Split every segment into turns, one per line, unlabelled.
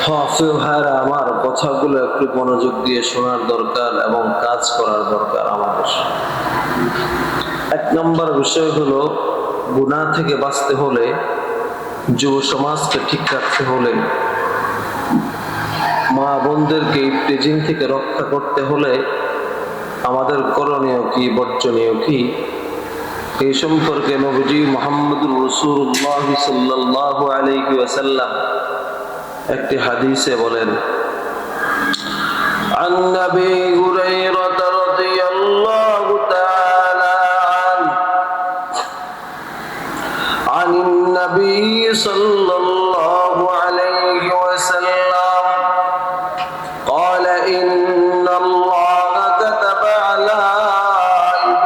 প্রিয় ভাইরা আমার, কথাগুলো একটু মনোযোগ দিয়ে শোনার দরকার এবং কাজ করার দরকার আমাদের। এক নম্বর বিষয় হলো, গুনাহ থেকে বাঁচতে হলে, যুব সমাজকে ঠিক রাখতে হলে, মা বোনদেরকে ইফতিজিং থেকে রক্ষা করতে হলে আমাদের করণীয় কি, বর্জনীয় কি, এই সম্পর্কে নবীজি মুহাম্মদুর রাসূলুল্লাহ সাল্লাল্লাহু আলাইহি ওয়াসাল্লাম একটি হাদিসে বলেন, عن أبي هريرة رضي الله تعالى عنه عن النبي صلى الله عليه وسلم قال إن الله كتب على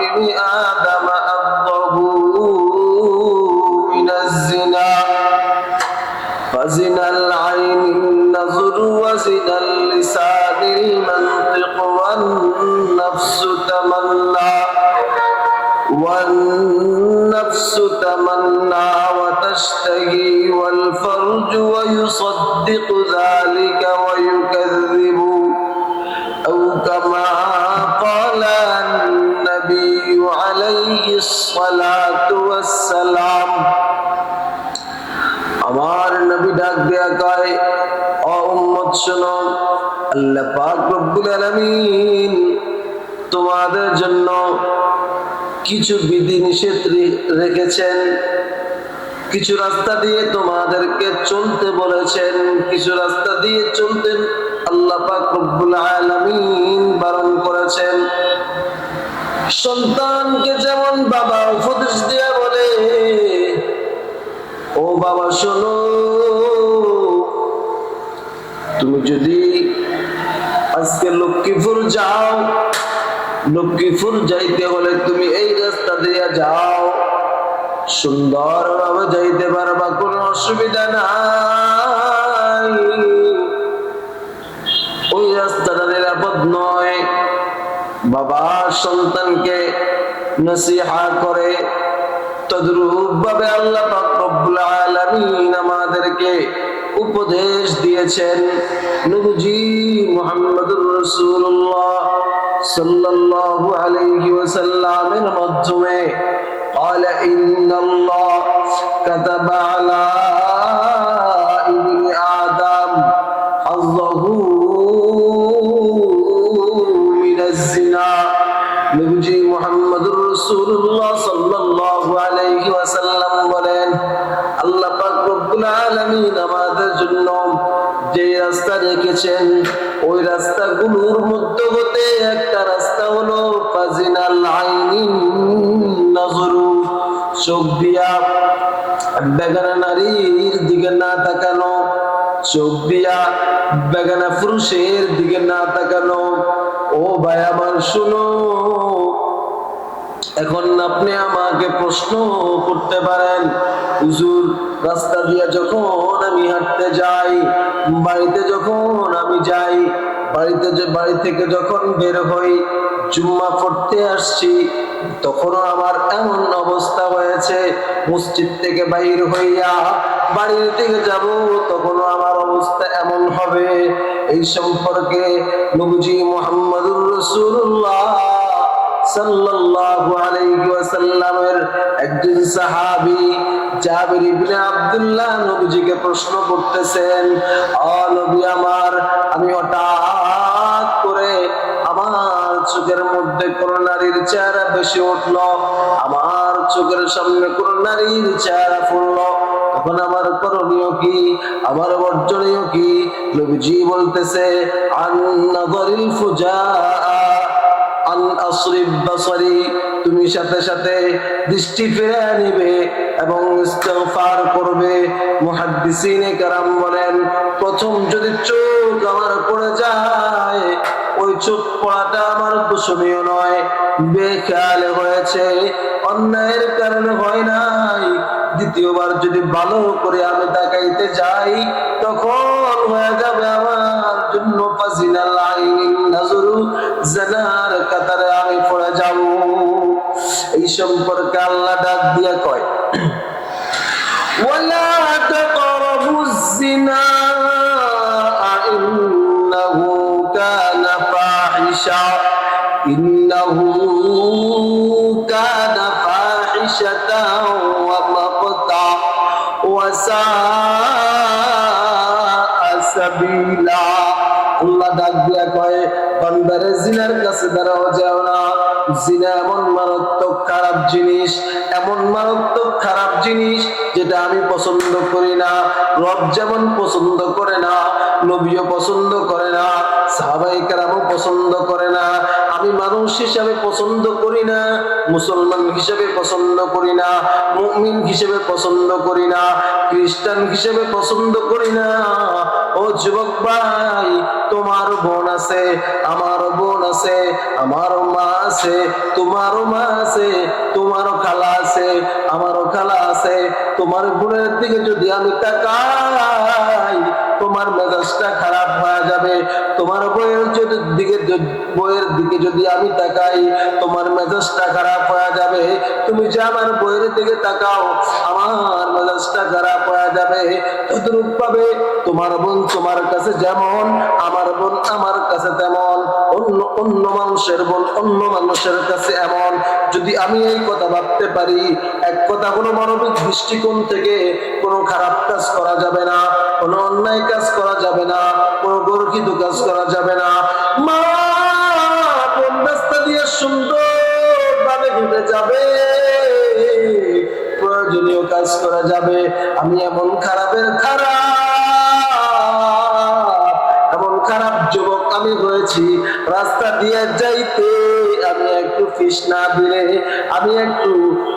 ابن آدم حظه من الزنا فزنا العين النظر وزنا اللسان المنطق والنفس تمنى وتشتهي والفرج ويصدق ذلك ويكذب أو كما قال النبي عليه الصلاة والسلام। আমার নবী ডাক দেয়া কয়, ও উম্মত শোনো, আল্লাহ পাক রব্বুল আলামিন তোমাদের জন্য কিছু বিধি নিষেধ রেখেছেন, কিছু রাস্তা দিয়ে তোমাদেরকে চলতে বলেছেন, কিছু রাস্তা দিয়ে চলতে আল্লাহ পাক রব্বুল আলামিন বারণ করেছেন। সন্তানকে যেমন বাবা উপদেশ দেয়া বলে, ও বাবা শোনো, তুমি যদি আজকে লক্ষ্মীপুর যাও, লক্ষ্মীপুর যাইতে হলে তুমি এই রাস্তা দিয়ে যাও, সুন্দরভাবে যাইতে পারবা, কোনো অসুবিধা নাই। ওই রাস্তাটা নিরাপদ নয়। বাবা সন্তানকে নসিহা করে, তদ্রূপ ভাবে আল্লাহ পাক রব্বুল আলামিন আমাদেরকে উপদেশ দিয়েছেন। নবীজি মুহাম্মদুর রাসূলুল্লাহ সাল্লাল্লাহু আলাইহি ওয়াসাল্লামের মাধ্যমে قال إن الله كتب على ابن آدم حظه من الزنا। নবীজি মুহাম্মদুর রাসূলুল্লাহ সাল্লাল্লাহু আলাইহি ওয়াসাল্লাম বলেন, আল্লাহ পাক রব্বুল আলামিন আমাদের জন্য যে রাস্তা রেখেছেন, ওই রাস্তাগুলোর মধ্যে হতে একটা রাস্তা হলো ফাজিনাল আইনিন নাজরু, চোখ দিয়া বেগানা নারীর দিকে না তাকানো, চোখ দিয়া বেগানা পুরুষের দিকে না তাকানো। ও ভাই আমার শুনো, এখন আপনি আমাকে প্রশ্ন করতে পারেন, হুজুর রাস্তা দিয়ে যখন আমি হাঁটতে যাই, বাড়িতে যখন আমি যাই, বাড়ি থেকে যখন বের হই, জুম্মা পড়তে আসছি, তখনও আমার এমন অবস্থা হয়েছে, মসজিদ থেকে বাইর হইয়া বাড়ির দিকে যাব, তখনও আমার অবস্থা এমন হবে। এই সম্পর্কে নবীজি মুহাম্মদুর রাসূলুল্লাহ সাল্লাল্লাহু আলাইহি ওয়াসাল্লামের একজন সাহাবী জাবির ইবনে আব্দুল্লাহ নবীজিকে প্রশ্ন করতেছেন, ও নবী আমার, আমি হঠাৎ করে আমার চোখের মধ্যে কোন নারীর চেহারা বেশি উঠলো, আমার চোখের সামনে কোন নারীর চেহারা পড়লো, তখন আমার করণীয় কি, আমার বর্জনীয় কি? নবীজি বলতেছে, আন নাযরিল ফুজাআ আন আসরিব বাসারি, তুমি সাথে সাথে দৃষ্টি ফিরিয়ে নিবে এবং ইস্তিগফার করবে। মুহাদ্দিসিনে কেরাম বলেন, প্রথম যদি চোখ আমার পড়ে যায়, ওই চোখ পড়াটা আমার দোষণীয় নয়, বেখেয়ালে হয়েছে, অন্যায়ের কারণে হয় নাই। দ্বিতীয়বার যদি ভালো করে আমি তাকাইতে যাই, তখন হয়ে যাবে আমার জন্য ফাজিনাল আইনিন নাজরু, জিনার কাতারে আমি পড়ে যাব। এই সম্পর্কে আল্লাহ ডাক দিয়া কয়, ওয়ালা তাকরাবুজ জিনা ইন্নাহু কানা ফাহিশাতাও ওয়া মাকতা ওয়া সাআ সাবিলা। আল্লাহ ডাক দিয়া কয়, বান্দারে জিনার কাছে দাঁড়াও যাও না। জিনা এমন মারাত্মক খারাপ জিনিস, এমন মারাত্মক খারাপ জিনিস যেটা আমি পছন্দ করি না। রব যেমন পছন্দ করে না, নবীও পছন্দ করে না, সাহাবায়ে কেরামও পছন্দ করে না, আমি মানুষ হিসাবে পছন্দ করি না, মুসলমান হিসেবে পছন্দ করি না, মুমিন হিসেবে পছন্দ করি না, খ্রিস্টান হিসেবে পছন্দ করি না। ও যুবক ভাই, তোমার বোন আছে, আমারও বোন আছে, আমারও মা আছে, তোমারও মা আছে, তোমারও খালা আছে, আমারও খালা আছে। তোমার বোনের দিকে যদি আমি তাকাই, তোমার মেজাজটা খারাপ হয়ে যাবে। তোমার বইয়ের দিকে যদি আমি তাকাই, তোমার মেজাজটা খারাপ হয়ে যাবে। তুমি যে আমার বইয়ের দিকে তাকাও, আমার মেজাজটা খারাপ হয়ে যাবে। তদ্রূপ ভাবে তোমার বোন তোমার কাছে যেমন, আমার বোন আমার কাছে তেমন, অন্য মানুষের বোন অন্য মানুষের কাছে এমন। যদি আমি এই কথা ভাবতে পারি, এক কথা, কোনো মানবিক দৃষ্টিকোণ থেকে কোনো খারাপ কাজ করা যাবে না, কোনো অন্যায় কাজ করা যাবে না, কোনো গর্হিত কাজ করা যাবে না। মা কোন রাস্তা দিয়ে সুন্দর ভাবে হেঁটে যাবে, প্রয়োজনীয় কাজ করা যাবে। আমি এমন খারাপের খারাপ, এমন খারাপ যুবক আমি হয়েছি, রাস্তা দিয়ে যাইতে আমি একটু ফিস না দিলে, আমি একটু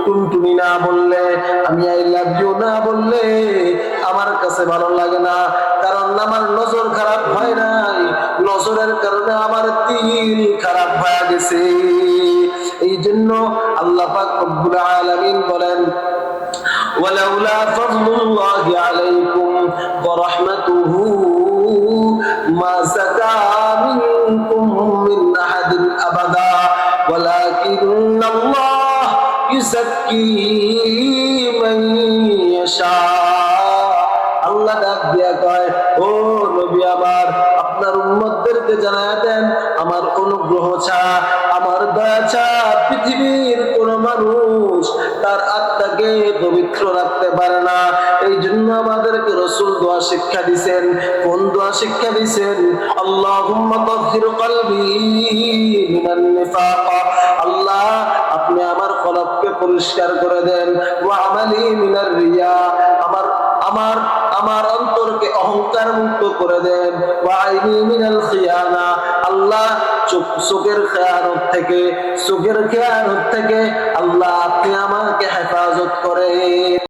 টুনটুনি না বললে, আমি আই লাভ ইউ না বললে আমার কাছে ভালো লাগে না। কারণ আমার নজর খারাপ হয় নাই, নজরের কারণে আমার দিল খারাপ হয়ে গেছে। এই জন্য আল্লাহ পাক রব্বুল আলামিন বলেন, ওয়ালাউলা ফাদলুল্লাহি আলাইকুম ওয়া রাহমাতুহু মা যাকা মিনকুম মিন আহাদিন আবাদা ওয়ালাকিন্নাল্লাহ ইউযাক্কি মান ইয়াশা। আল্লাহ ডাক দিয়া কয়, ও নবী আমার, আপনার উম্মতদেরকে জানায়া দেন, আমার অনুগ্রহ ছাড়া, আমার দয়া ছাড়া পৃথিবীর কোন মানুষ তার আত্মাকে পবিত্র রাখতে পারে না। এই জন্য আমাদেরকে রাসূল দোয়া শিক্ষা দিবেন। কোন দোয়া শিক্ষা দিবেন? আল্লাহুম্মা তাহহির কলবি মিনান নিফাক। আল্লাহ, আপনি আমার কলবকে পরিষ্কার করে দেন। ওয়া আমালি মিনার রিয়া, আমার অন্তরকে অহংকার মুক্ত করে দেন। ওয়া আইনি মিনাল খিয়ানা, আল্লাহ চোখের খেয়ানত থেকে আল্লাহ আপনি আমাকে হেফাজত করেন।